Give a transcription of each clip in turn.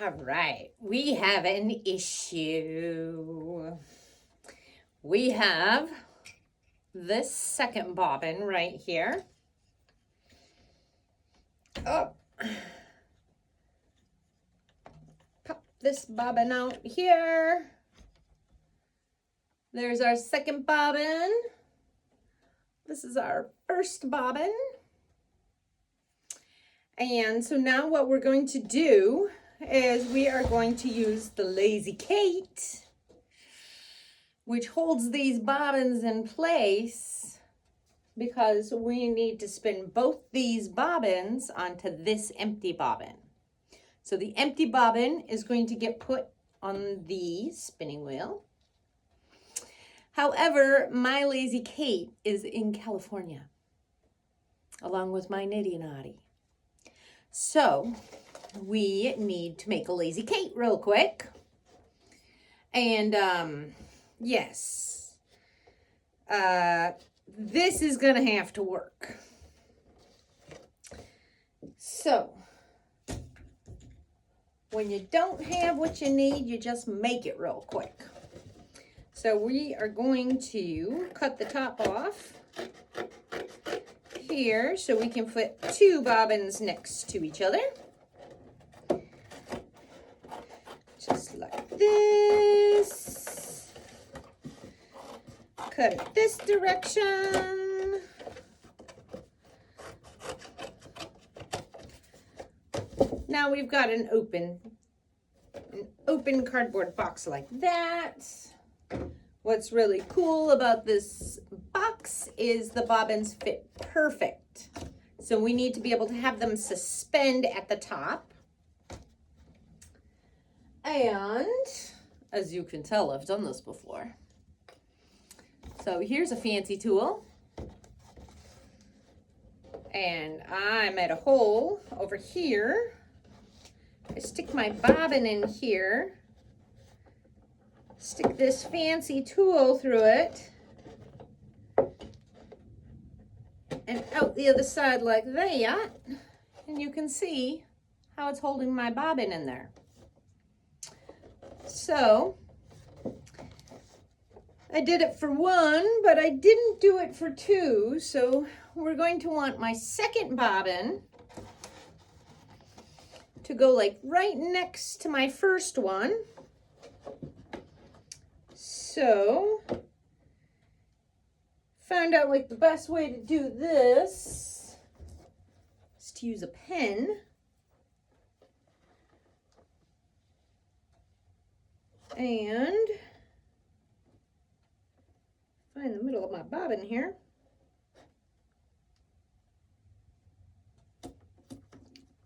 All right, we have an issue. We have this second bobbin right here. Oh, pop this bobbin out here. There's our second bobbin. This is our first bobbin. And so now what we're going to do is we are going to use the Lazy Kate, which holds these bobbins in place because we need to spin both these bobbins onto this empty bobbin. So the empty bobbin is going to get put on the spinning wheel. However, my Lazy Kate is in California, along with my Nitty Naughty. So we need to make a Lazy Kate real quick. And yes, this is gonna have to work. So when you don't have what you need, you just make it real quick. So we are going to cut the top off here so we can put two bobbins next to each other. Just like this. Cut it this direction. Now we've got an open cardboard box like that. What's really cool about this box is the bobbins fit perfect. So we need to be able to have them suspend at the top. And as you can tell, I've done this before. So here's a fancy tool. And I made a hole over here. I stick my bobbin in here. Stick this fancy tool through it. And out the other side like that. And you can see how it's holding my bobbin in there. So I did it for one, but I didn't do it for two. So we're going to want my second bobbin to go like right next to my first one. So found out like the best way to do this is to use a pen. And find the middle of my bobbin here.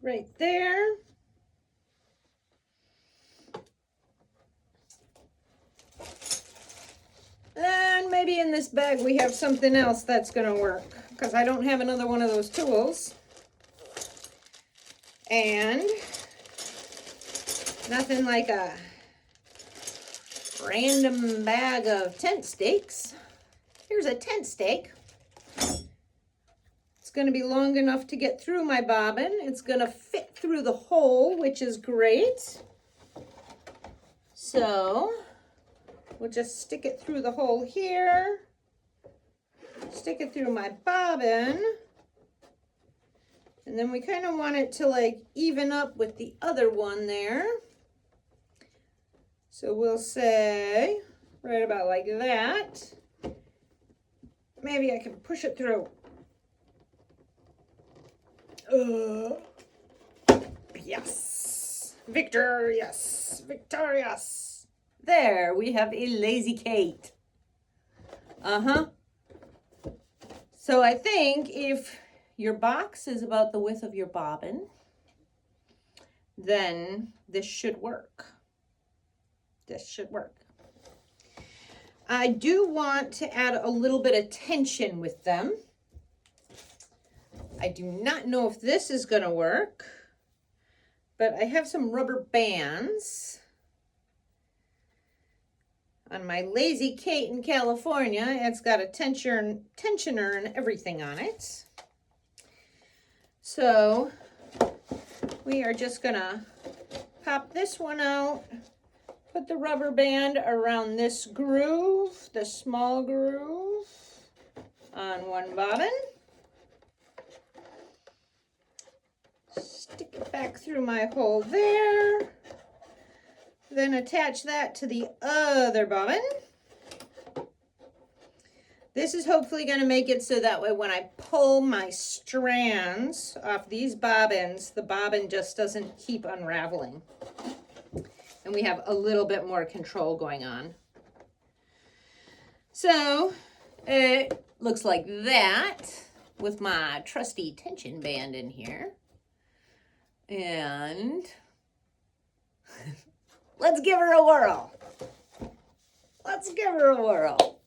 Right there. And maybe in this bag we have something else that's going to work, because I don't have another one of those tools. And nothing like a random bag of tent stakes. Here's a tent stake. It's going to be long enough to get through my bobbin. It's going to fit through the hole, which is great. So we'll just stick it through the hole here. Stick it through my bobbin. And then we kind of want it to like even up with the other one there. So we'll say right about like that. Maybe I can push it through. Yes. Victorious. Victorious. There, we have a Lazy Kate. So I think if your box is about the width of your bobbin, then this should work. This should work. I do want to add a little bit of tension with them. I do not know if this is going to work, but I have some rubber bands on my Lazy Kate in California. It's got a tensioner and everything on it. So we are just gonna pop this one out, put the rubber band around this groove, the small groove on one bobbin. Stick it back through my hole there. Then attach that to the other bobbin. This is hopefully going to make it so that way when I pull my strands off these bobbins, the bobbin just doesn't keep unraveling. And we have a little bit more control going on. So it looks like that with my trusty tension band in here. And let's give her a whirl. Let's give her a whirl.